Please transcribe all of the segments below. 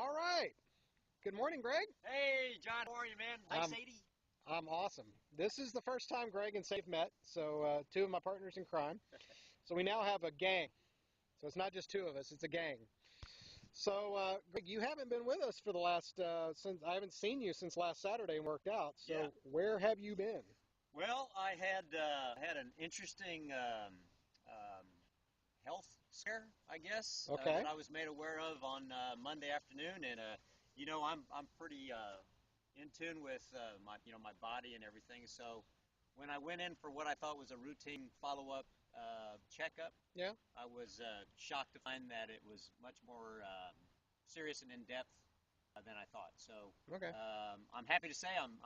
All right. Good morning, Greg. Hey, John, how are you, man? Nice 80. I'm awesome. This is the first time Greg and Save met, so two of my partners in crime. So we now have a gang. So it's not just two of us, it's a gang. So, Greg, you haven't been with us for the last, since I haven't seen you since last Saturday and worked out. So Yeah. where have you been? Well, I had an interesting health scare, I guess, Okay. that I was made aware of on Monday afternoon, and I'm pretty in tune with my body and everything. So when I went in for what I thought was a routine follow-up checkup, Yeah. I was shocked to find that it was much more serious and in-depth than I thought. So Okay. I'm happy to say I'm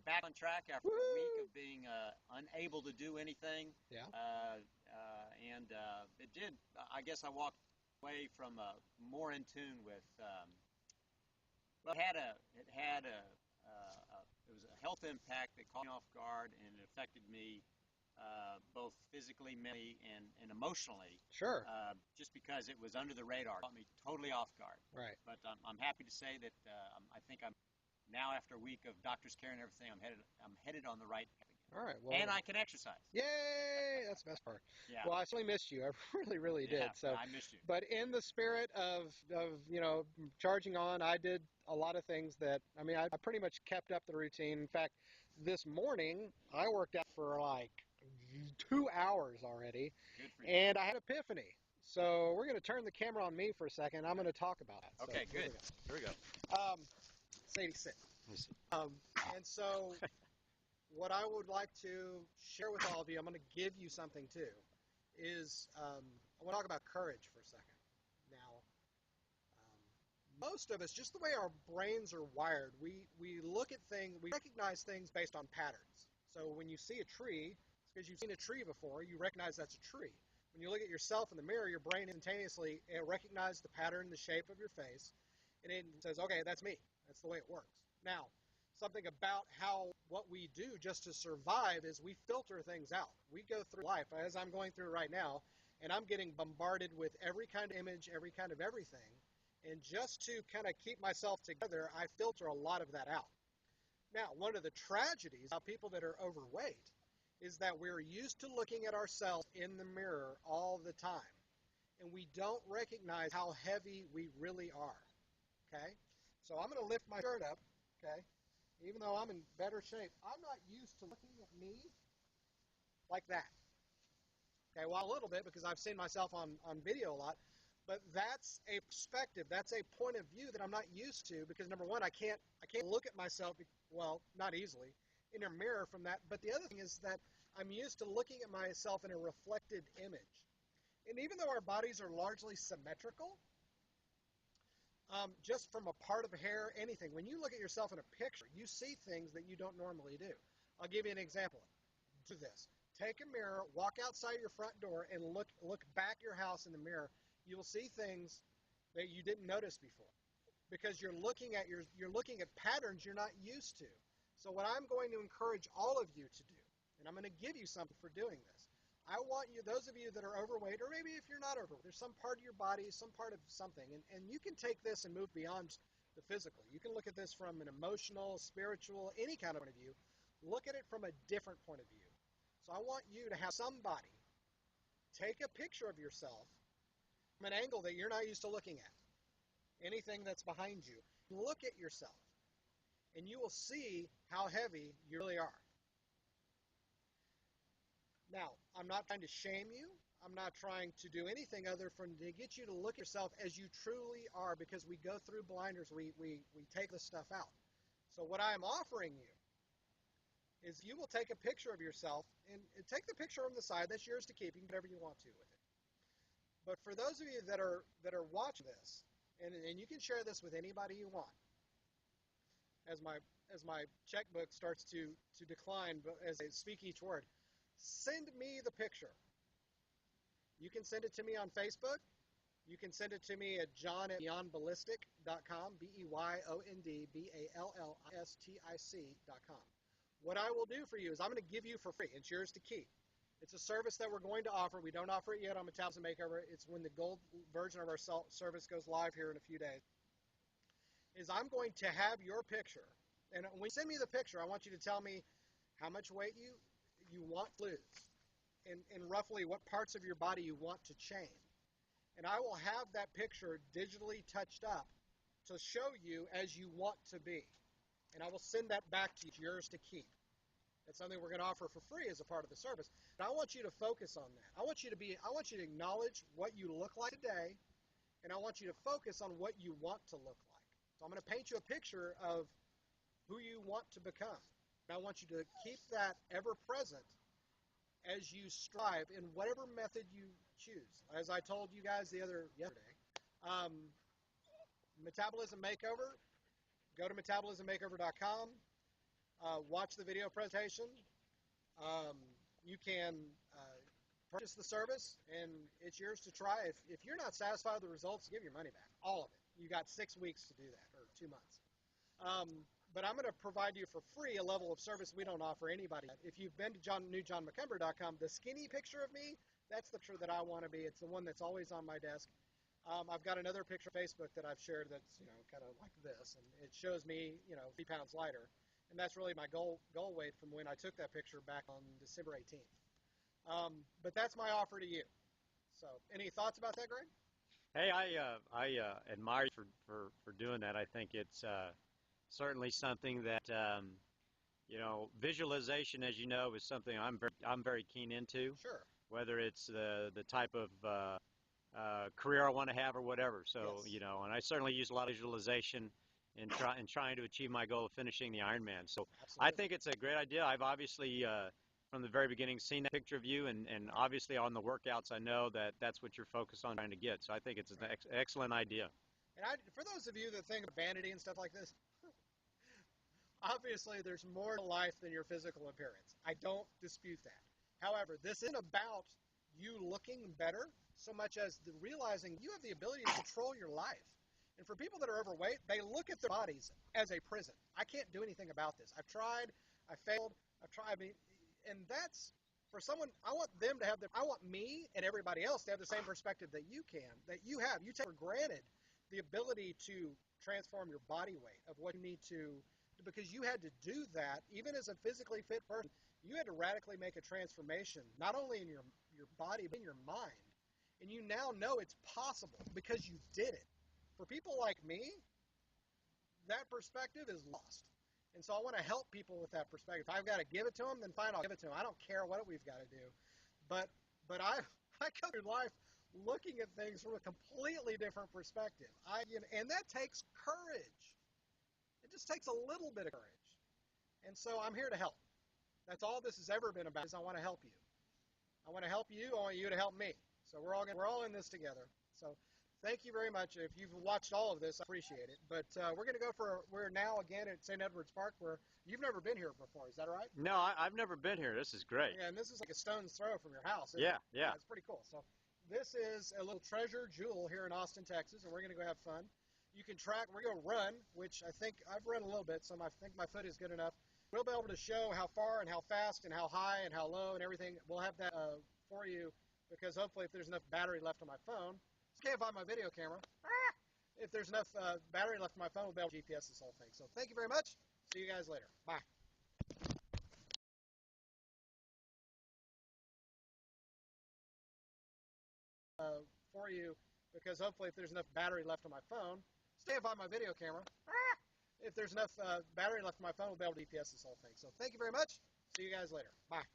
back on track after a week of being unable to do anything. Yeah. And it did. I guess I walked away from more in tune with. Well, it was a health impact that caught me off guard, and it affected me both physically, mentally, and emotionally. Sure. Just because it was under the radar, it caught me totally off guard. Right. But I'm happy to say that I think I'm now, after a week of doctor's care and everything, I'm headed on the right path again. All right. Well, And I can exercise. yay! That's the best part. Yeah. Well, I certainly missed you. I really did. Yeah, So I missed you. But in the spirit of charging on, I did a lot of things that, I pretty much kept up the routine. In fact, this morning I worked out for like 2 hours already, Good for you. and I had an epiphany. So we're going to turn the camera on me for a second. I'm going to talk about that. Okay, so, good. Here we go. Sadie, sit. Let me see. And so what I would like to share with all of you, I'm going to give you something too, is I want to talk about courage for a second. Now, most of us, just the way our brains are wired, we look at things, we recognize things based on patterns. So when you see a tree, it's because you've seen a tree before, you recognize that's a tree. When you look at yourself in the mirror, your brain instantaneously recognizes the pattern, the shape of your face, and it says, okay, that's me. That's the way it works. Now, something about what we do just to survive is we filter things out. We go through life, as I'm going through right now, and I'm getting bombarded with every kind of image, every kind of everything. And just to kind of keep myself together, I filter a lot of that out. Now, one of the tragedies about people that are overweight is that we're used to looking at ourselves in the mirror all the time. And we don't recognize how heavy we really are. Okay? So I'm going to lift my shirt up, okay? Even though I'm in better shape, I'm not used to looking at me like that. Okay, well, a little bit because I've seen myself on video a lot, but that's a perspective, that's a point of view that I'm not used to because number one, I can't look at myself, well, not easily, in a mirror from that. But the other thing is that I'm used to looking at myself in a reflected image. And even though our bodies are largely symmetrical, just from a part of hair, anything, when you look at yourself in a picture, you see things that you don't normally do. I'll give you an example. Do this. Take a mirror, walk outside your front door, and look back your house in the mirror. You'll see things that you didn't notice before because you're looking at patterns you're not used to. So what I'm going to encourage all of you to do, and I'm going to give you something for doing this. I want you, those of you that are overweight, or maybe if you're not overweight, there's some part of your body, some part of something, and you can take this and move beyond the physical. You can look at this from an emotional, spiritual, any kind of point of view. Look at it from a different point of view. So I want you to have somebody take a picture of yourself from an angle that you're not used to looking at. Anything that's behind you. Look at yourself, and you will see how heavy you really are. Now, I'm not trying to shame you. I'm not trying to do anything other than to get you to look at yourself as you truly are because we go through blinders. We take this stuff out. So what I'm offering you is you will take a picture of yourself and take the picture on the side. That's yours to keep. You can do whatever you want to with it. But for those of you that are watching this, and you can share this with anybody you want, as my checkbook starts to decline as I speak each word, send me the picture. You can send it to me on Facebook. You can send it to me at john@beyondballistic.com, BEYONDBALLISTIC.com. What I will do for you is I'm going to give you for free. It's yours to keep. It's a service that we're going to offer. We don't offer it yet on Metabolism Makeover. It's when the gold version of our service goes live here in a few days. is I'm going to have your picture. And when you send me the picture, I want you to tell me how much weight you want to lose and roughly what parts of your body you want to change. And I will have that picture digitally touched up to show you as you want to be. And I will send that back to you. It's yours to keep. It's something we're going to offer for free as a part of the service. But I want you to focus on that. I want you to acknowledge what you look like today, and I want you to focus on what you want to look like. So I'm going to paint you a picture of who you want to become. And I want you to keep that ever present as you strive in whatever method you choose. As I told you guys yesterday, Metabolism Makeover, go to metabolismmakeover.com, watch the video presentation. You can purchase the service, and it's yours to try. If you're not satisfied with the results, give your money back, all of it. You got 6 weeks to do that, or 2 months. But I'm going to provide you for free a level of service we don't offer anybody. If you've been to newjohnmcumber.com, the skinny picture of me, that's the picture that I want to be. It's the one that's always on my desk. I've got another picture on Facebook that I've shared that's, kind of like this, and it shows me, 3 pounds lighter. And that's really my goal weight from when I took that picture back on December 18th. But that's my offer to you. So, any thoughts about that, Greg? Hey, I admire you for doing that. I think it's certainly something that visualization, as you know, is something I'm very keen into. Sure. Whether it's the type of career I want to have or whatever. So Yes. and I certainly use a lot of visualization in trying to achieve my goal of finishing the Ironman. So I Absolutely. think it's a great idea. I've obviously from the very beginning seen that picture of you, and obviously on the workouts I know that that's what you're focused on trying to get. So I think it's an excellent idea. And for those of you that think of vanity and stuff like this, obviously there's more to life than your physical appearance. I don't dispute that. However, this isn't about you looking better so much as realizing you have the ability to control your life. And for people that are overweight, they look at their bodies as a prison. I can't do anything about this. I've tried, I failed, I've tried. And that's for someone. I want them to have I want me and everybody else to have the same perspective that you have. You take for granted the ability to transform your body weight of what you need to, because you had to do that even as a physically fit person. You had to radically make a transformation, not only in your body, but in your mind. And you now know it's possible because you did it. For people like me, that perspective is lost. And so I want to help people with that perspective. If I've got to give it to them, then fine, I'll give it to them. I don't care what we've got to do. But I come through life looking at things from a completely different perspective. And that takes courage. It just takes a little bit of courage. And so I'm here to help. That's all this has ever been about, is I want to help you. I want to help you. I want you to help me. So we're all in this together. So thank you very much. If you've watched all of this, I appreciate it. But we're going to go we're now again at St. Edward's Park, where you've never been here before. Is that right? No, I've never been here. This is great. Yeah, and this is like a stone's throw from your house, isn't Yeah, it? yeah. It's pretty cool. So this is a little treasure jewel here in Austin, Texas, and we're going to go have fun. You can we're going to run, which I think I've run a little bit, so I think my foot is good enough. We'll be able to show how far and how fast and how high and how low and everything. We'll have that for you, because hopefully if there's enough battery left on my phone, I can't find my video camera. If there's enough battery left on my phone, we'll be able to GPS this whole thing. So thank you very much. See you guys later. Bye. For you, because hopefully if there's enough battery left on my phone, can't find my video camera. If there's enough battery left on my phone, we'll be able to GPS this whole thing. So thank you very much. See you guys later. Bye.